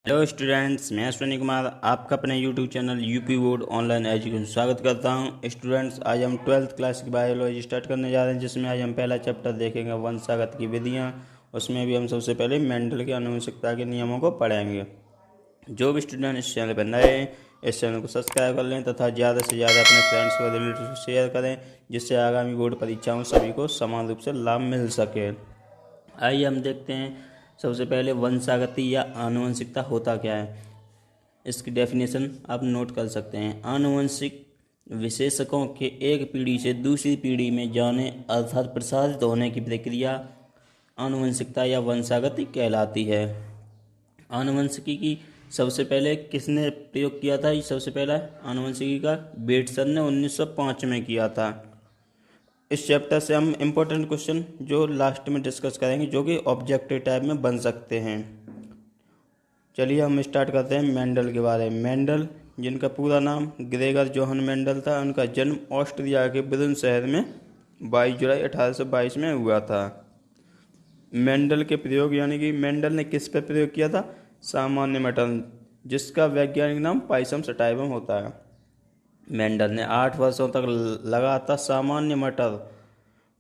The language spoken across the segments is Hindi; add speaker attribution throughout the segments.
Speaker 1: हेलो स्टूडेंट्स, मैं अश्विनी कुमार आपका अपने YouTube channel UP board online education स्वागत करता हूं। स्टूडेंट्स, आज हम 12th क्लास की बायोलॉजी स्टार्ट करने जा रहे हैं, जिसमें आज हम पहला चैप्टर देखेंगे वंशागत की विधियां। उसमें भी हम सबसे पहले मेंडल के आनुवंशिकता के नियमों को पढ़ेंगे। जो भी स्टूडेंट इस चैनल पर नए हैं, इस चैनल को सब्सक्राइब कर लें तथा ज़्यादा से ज़्यादा अपने फ्रेंड्स व रिलेटिव को शेयर करें, जिससे आगामी बोर्ड परीक्षाओं में सभी को समान रूप से लाभ मिल सके। आइए हम देखते हैं सबसे पहले वंशागति या आनुवंशिकता होता क्या है। इसकी डेफिनेशन आप नोट कर सकते हैं। आनुवंशिक विशेषकों के एक पीढ़ी से दूसरी पीढ़ी में जाने अर्थात प्रसारित होने की प्रक्रिया आनुवंशिकता या वंशागति कहलाती है। आनुवंशिकी की सबसे पहले किसने प्रयोग किया था? सबसे पहला आनुवंशिकी का बेटसन ने 1905 में किया था। इस चैप्टर से हम इम्पोर्टेंट क्वेश्चन जो लास्ट में डिस्कस करेंगे, जो कि ऑब्जेक्टिव टाइप में बन सकते हैं। चलिए हम स्टार्ट करते हैं मेंडल के बारे में। मेंडल, जिनका पूरा नाम ग्रेगर जोहन मेंडल था, उनका जन्म ऑस्ट्रिया के ब्रुन शहर में 22 जुलाई 1822 में हुआ था। मेंडल के प्रयोग यानी कि मेंडल ने किस पर प्रयोग किया था? सामान्य मटर, जिसका वैज्ञानिक नाम पाइसम सटाइवम होता है। मेंडल ने 8 वर्षों तक लगातार सामान्य मटर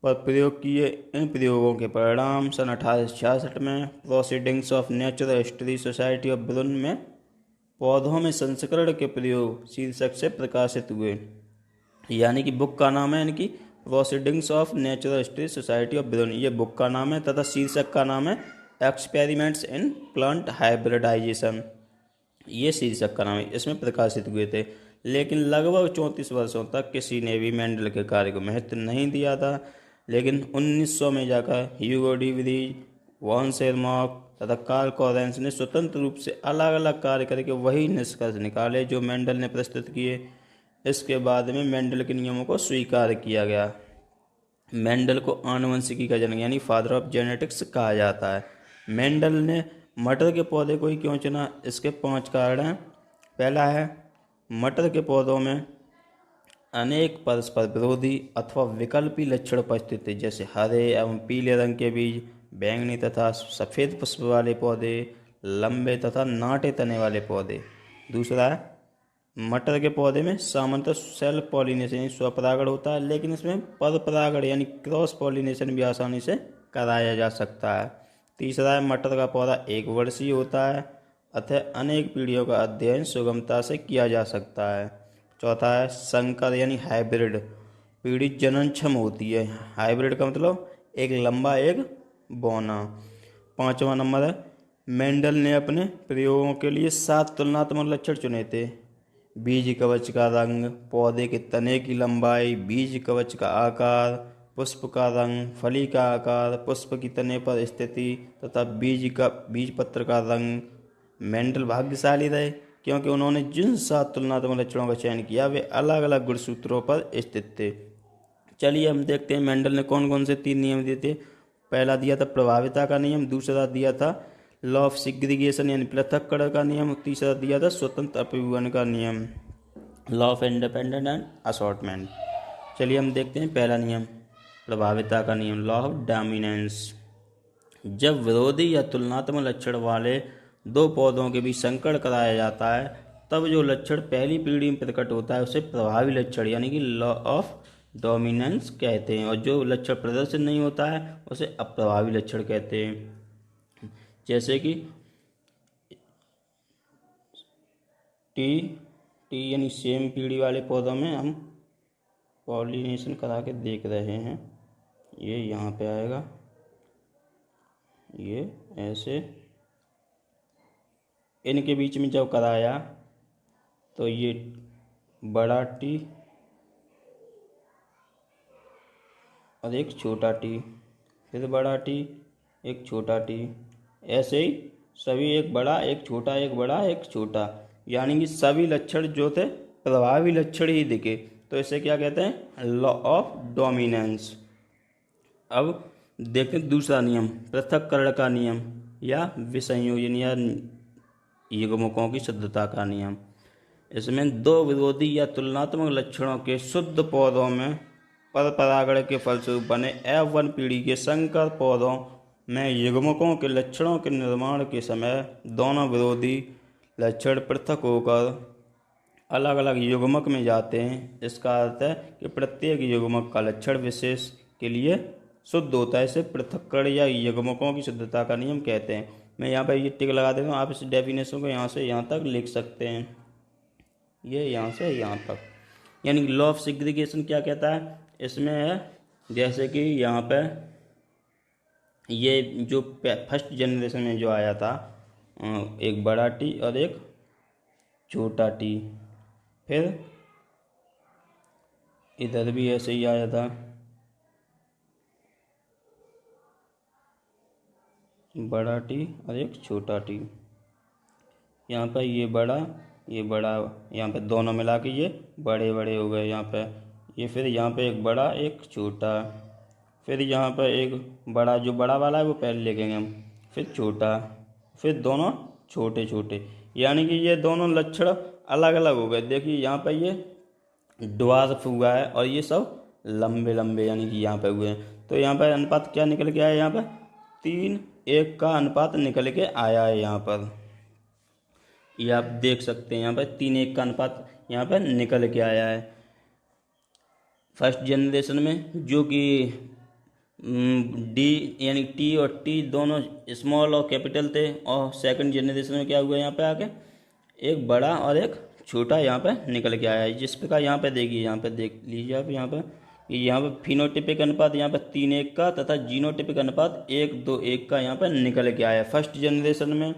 Speaker 1: पर प्रयोग किए। इन प्रयोगों के परिणाम सन 1866 में proceedings of natural history society of Brunn में पौधों में संस्करण के प्रयोग शीर्षक से प्रकाशित हुए। यानी कि बुक का नाम है, यानी कि proceedings of natural history society of Brunn, ये बुक का नाम है तथा शीर्षक का नाम है एक्सपेरिमेंट्स इन प्लांट हाइब्रिडाइजेशन, ये शीर्षक का नाम है। इसमें प्रकाशित हुए थे, लेकिन लगभग 34 वर्षों तक किसी ने भी मेंडल के कार्य को महत्व नहीं दिया था। लेकिन 1900 में जाकर ह्यूगो डी व्रीज, वॉन शेरमॉक तथा कार्ल कॉरेंस ने स्वतंत्र रूप से अलग अलग कार्य करके वही निष्कर्ष निकाले जो मेंडल ने प्रस्तुत किए। इसके बाद में मेंडल के नियमों को स्वीकार किया गया। मेंडल को आनुवंशिकी का जनक यानी फादर ऑफ जेनेटिक्स कहा जाता है। मेंडल ने मटर के पौधे को ही क्यों चुना? इसके 5 कारण हैं। पहला है, मटर के पौधों में अनेक परस्पर विरोधी अथवा विकल्पी लक्षण उपस्थित थे, जैसे हरे एवं पीले रंग के बीज, बैंगनी तथा सफ़ेद पुष्प वाले पौधे, लंबे तथा नाटे तने वाले पौधे। दूसरा है, मटर के पौधे में सामान्यतः सेल्फ पॉलिनेशन यानी स्वपरागण होता है, लेकिन इसमें पर परागण यानी क्रॉस पॉलिनेशन भी आसानी से कराया जा सकता है। तीसरा है, मटर का पौधा एक वर्षीय होता है, अतः अनेक पीढ़ियों का अध्ययन सुगमता से किया जा सकता है। चौथा है, संकर यानी हाइब्रिड पीढ़ी जननक्षम होती है। हाइब्रिड का मतलब एक लंबा एक बौना। 5वां नंबर है, मेंडल ने अपने प्रयोगों के लिए 7 तुलनात्मक लक्षण चुने थे। बीज कवच का रंग, पौधे के तने की लंबाई, बीज कवच का आकार, पुष्प का रंग, फली का आकार, पुष्प की तने पर स्थिति तथा बीज पत्र का रंग। मेंडल भाग्यशाली रहे, क्योंकि उन्होंने जिन 7 तुलनात्मक लक्षणों का चयन किया वे अलग अलग गुणसूत्रों पर स्थित थे। चलिए हम देखते हैं मेंडल ने कौन कौन से 3 नियम दिए थे। पहला दिया था प्रभाविता का नियम, दूसरा दिया था लॉ ऑफ सिग्रीगेशन यानी पृथक्करण का नियम, तीसरा दिया था स्वतंत्र अपव्यवन का नियम, law of independent and assortment. चलिए हम देखते हैं पहला नियम, प्रभाविता का नियम, लॉ ऑफ डोमिनेंस। जब विरोधी या तुलनात्मक लक्षण वाले 2 पौधों के बीच संकरण कराया जाता है, तब जो लक्षण पहली पीढ़ी में प्रकट होता है उसे प्रभावी लक्षण यानी कि लॉ ऑफ डोमिनेंस कहते हैं, और जो लक्षण प्रदर्शित नहीं होता है उसे अप्रभावी लक्षण कहते हैं। जैसे कि टी यानी सेम पीढ़ी वाले पौधों में हम पॉलिनेशन करा के देख रहे हैं। ये यहाँ पे आएगा, ये ऐसे इनके बीच में जब कराया तो ये बड़ा टी और एक छोटा टी, फिर बड़ा टी एक छोटा टी, ऐसे ही सभी एक बड़ा एक छोटा एक बड़ा एक छोटा, यानी कि सभी लक्षण जो थे प्रभावी लक्षण ही दिखे, तो इसे क्या कहते हैं? Law of dominance. अब देखते हैं दूसरा नियम, पृथक्करण का नियम या विसंयोजन या युग्मकों की शुद्धता का नियम। इसमें 2 विरोधी या तुलनात्मक लक्षणों के शुद्ध पौधों में पर परागण के फलस्वरूप बने F1 पीढ़ी के संकर पौधों में युग्मकों के लक्षणों के निर्माण के समय दोनों विरोधी लक्षण पृथक होकर अलग अलग युग्मक में जाते हैं। इसका अर्थ है कि प्रत्येक युग्मक का लक्षण विशेष के लिए शुद्ध होता है। इसे पृथक्करण या युग्मकों की शुद्धता का नियम कहते हैं। मैं यहाँ पर ये टिक लगा देता हूँ, आप इस डेफिनेशन को यहाँ से यहाँ तक लिख सकते हैं, ये यहाँ से यहाँ तक। यानी लॉ ऑफ सेग्रीगेशन क्या कहता है, इसमें है जैसे कि यहाँ पे ये जो फर्स्ट जनरेशन में जो आया था एक बड़ा टी और एक छोटा टी, फिर इधर भी ऐसे ही आया था, बड़ा टी और एक छोटा टी। यहाँ पर ये बड़ा यहाँ पे दोनों मिला के ये बड़े बड़े हो गए यहाँ पे। ये फिर यहाँ पे एक बड़ा एक छोटा, फिर यहाँ पर एक बड़ा, जो बड़ा वाला है वो पहले लिखेंगे हम, फिर छोटा, फिर दोनों छोटे छोटे। यानी कि ये दोनों लक्षण अलग अलग हो गए। देखिए यहाँ पर ये ड्वार्फ हुआ है और ये सब लंबे लंबे यानी कि यहाँ पे हुए हैं। तो यहाँ पर अनुपात क्या निकल के आया, यहाँ पर 3:1 का अनुपात निकल के आया है। यहाँ पर ये आप देख सकते हैं, यहाँ पर 3:1 का अनुपात यहाँ पर निकल के आया है फर्स्ट जनरेशन में, जो कि डी यानी टी और टी दोनों स्मॉल और कैपिटल थे। और सेकंड जनरेशन में क्या हुआ, यहाँ पे आके एक बड़ा और एक छोटा यहाँ पे निकल के आया है। जिस प्रकार यहाँ पे देखिए, यहाँ पे देख लीजिए आप, यहाँ पे फिनोटिपिक अनुपात यहाँ पे 3:1 का तथा जीनोटिपिक अनुपात 1:2:1 का यहाँ पे निकल के आया है। फर्स्ट जनरेशन में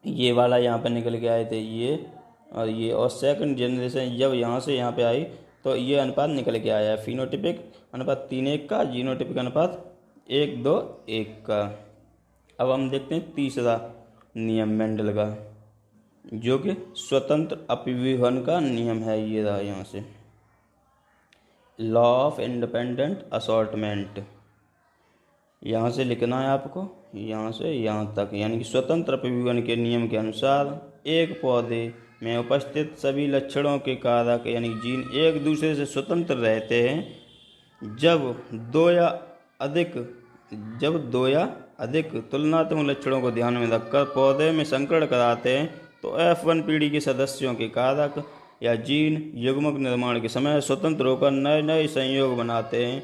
Speaker 1: ये वाला यहाँ पे निकल के आए थे ये और ये, और सेकंड जनरेशन जब यहाँ से यहाँ पे आई तो ये अनुपात निकल के आया है। फिनोटिपिक अनुपात 3:1 का, जीनोटिपिक अनुपात 1:2:1 का। अब हम देखते हैं तीसरा नियम मेंडल का, जो कि स्वतंत्र अपव्यूहन का नियम है। ये रहा यहाँ से, लॉ ऑफ इंडिपेंडेंट असॉर्टमेंट। यहाँ से लिखना है आपको, यहाँ से यहाँ तक। यानी कि स्वतंत्र अपव्यूहन के नियम के अनुसार एक पौधे में उपस्थित सभी लक्षणों के कारक यानी जीन एक दूसरे से स्वतंत्र रहते हैं। जब दो या अधिक तुलनात्मक लक्षणों को ध्यान में रखकर पौधे में संकरण कराते हैं तो F1 पीढ़ी के सदस्यों के कारक या जीन युग्मक निर्माण के समय स्वतंत्र होकर नए नए संयोग बनाते हैं।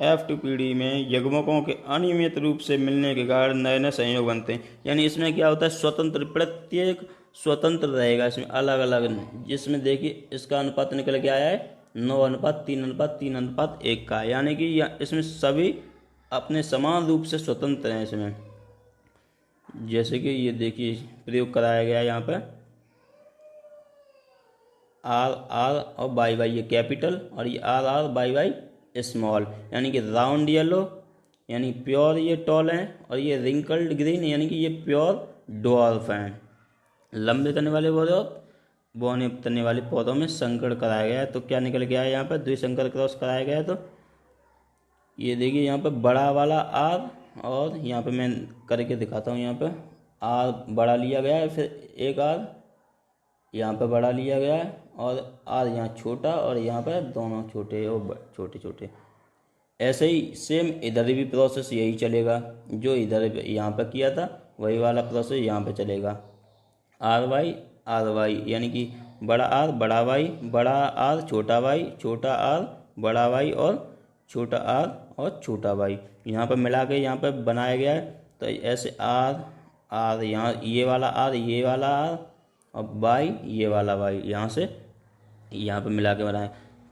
Speaker 1: F2 पीढ़ी में युग्मकों के अनियमित रूप से मिलने के कारण नए नए संयोग बनते हैं। यानी इसमें क्या होता है, स्वतंत्र, प्रत्येक स्वतंत्र रहेगा इसमें अलग अलग। जिसमें देखिए इसका अनुपात निकल के आया है 9:3:3:1 का। यानी कि इसमें सभी अपने समान रूप से स्वतंत्र हैं इसमें। जैसे कि ये देखिए प्रयोग कराया गया है यहाँ पर R और Y ये कैपिटल और ये R Y स्मॉल। यानी कि राउंड येलो यानी प्योर ये टॉल हैं और ये रिंकल्ड ग्रीन यानी कि ये प्योर ड्वार्फ हैं। लंबे तने वाले पौधे और बौने तने वाले पौधों में संकर कराया गया है। तो क्या निकल गया है, यहाँ पर द्विसंकर क्रॉस कराया गया है। तो ये देखिए यहाँ पर बड़ा वाला R और यहाँ पे मैं करके दिखाता हूँ। यहाँ पे R बड़ा लिया गया है, फिर एक R यहाँ पे बड़ा लिया गया है और R यहाँ छोटा और यहाँ पे दोनों छोटे और छोटे छोटे। ऐसे ही सेम इधर भी प्रोसेस यही चलेगा, जो इधर यहाँ पे किया था वही वाला प्रोसेस यहाँ पे चलेगा। R Y यानी कि बड़ा R बड़ा Y, बड़ा R छोटा Y, छोटा R बड़ा Y और छोटा R और छोटा Y यहाँ पर मिला के यहाँ पर बनाया गया है। तो ऐसे R यहाँ ये वाला R ये वाला R और Y ये वाला Y यहाँ से यहाँ पर मिला के बनाए।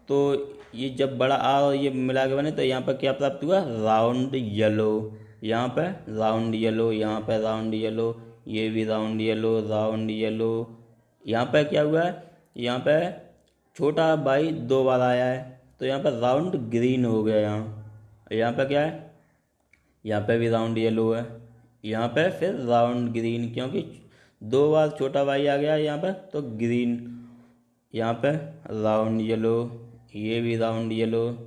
Speaker 1: तो ये जब बड़ा R और ये मिला के बने तो यहाँ पर क्या प्राप्त हुआ, राउंड येलो। यहाँ पर राउंड येलो, यहाँ पर राउंड येलो, ये भी राउंड येलो, राउंड येलो। यहाँ पर क्या हुआ है, यहाँ पर छोटा Y 2 बार आया है तो यहाँ पर राउंड ग्रीन हो गया। यहाँ पर क्या है, यहाँ पे भी राउंड येलो है, यहाँ पे फिर राउंड ग्रीन, क्योंकि 2 बार छोटा Y आ गया यहाँ पर तो ग्रीन। यहाँ पे राउंड येलो, ये भी राउंड येलो,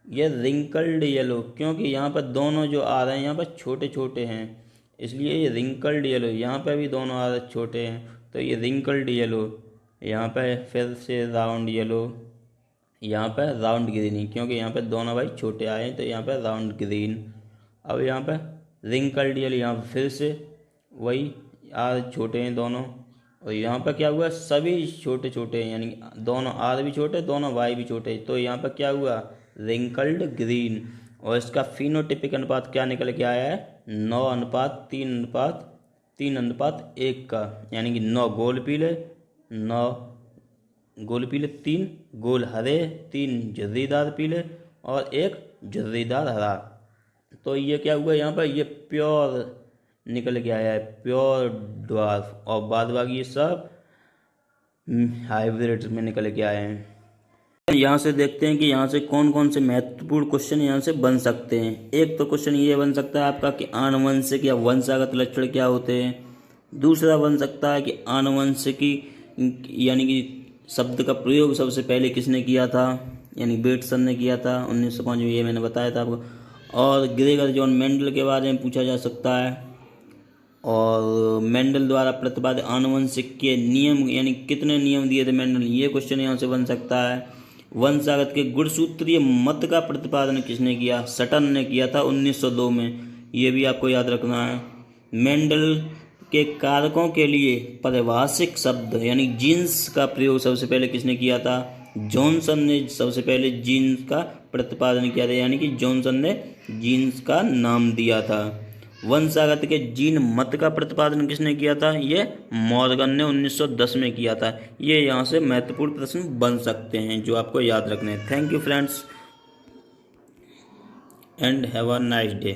Speaker 1: ये रिंकल्ड येलो, क्योंकि यहाँ पर दोनों जो आ रहे हैं यहाँ पर छोटे छोटे हैं इसलिए ये रिंकल्ड येलो। यहाँ पे भी दोनों आ रहे छोटे हैं तो ये रिंकल्ड येलो। यहाँ पे फिर से राउंड येलो, यहाँ पर राउंड ग्रीन, क्योंकि यहाँ पे दोनों भाई छोटे आए हैं तो यहाँ पे राउंड ग्रीन। अब यहाँ पे रिंकल्ड ईयर यहाँ पर फिर से वही आर छोटे हैं दोनों, और यहाँ पर क्या हुआ, सभी छोटे छोटे हैं, यानी दोनों आर भी छोटे दोनों वाई भी छोटे, तो यहाँ पर क्या हुआ, रिंकल्ड ग्रीन। और इसका फिनोटिपिक अनुपात क्या निकल के आया है, 9:3:3:1 का, यानी कि 9 गोल पीले, 3 गोल हरे, 3 जर्रीदार पीले और 1 जर्रीदार हरा। तो ये क्या हुआ यहाँ पर, ये प्योर निकल के आया है, प्योर ड्वार्फ, और बाद बाकी ये सब हाइब्रिड में निकल के आए हैं। यहाँ से देखते हैं कि यहाँ से कौन कौन से महत्वपूर्ण क्वेश्चन यहाँ से बन सकते हैं। एक तो क्वेश्चन ये बन सकता है आपका कि आनुवंशिक या वंशागत लक्षण क्या होते हैं। दूसरा बन सकता है कि आनुवंशिकी यानी कि शब्द का प्रयोग सबसे पहले किसने किया था, यानी बेटसन ने किया था 1905 में, ये मैंने बताया था आपको। और ग्रेगर जॉन मेंडल के बारे में पूछा जा सकता है, और मेंडल द्वारा प्रतिपादित आनुवंशिक के नियम, यानी कितने नियम दिए थे मेंडल, ये क्वेश्चन यहाँ से बन सकता है। वंशागत के गुणसूत्रीय मत का प्रतिपादन किसने किया, सटन ने किया था 1902 में, ये भी आपको याद रखना है। मेंडल के कारकों के लिए पारिभाषिक शब्द यानी जीन्स का प्रयोग सबसे पहले किसने किया था, जॉनसन ने सबसे पहले जीन्स का प्रतिपादन किया था, यानी कि जॉनसन ने जीन्स का नाम दिया था। वंशागत के जीन मत का प्रतिपादन किसने किया था, ये मॉर्गन ने 1910 में किया था। ये यहाँ से महत्वपूर्ण प्रश्न बन सकते हैं जो आपको याद रखने हैं। Thank you friends and have a nice day.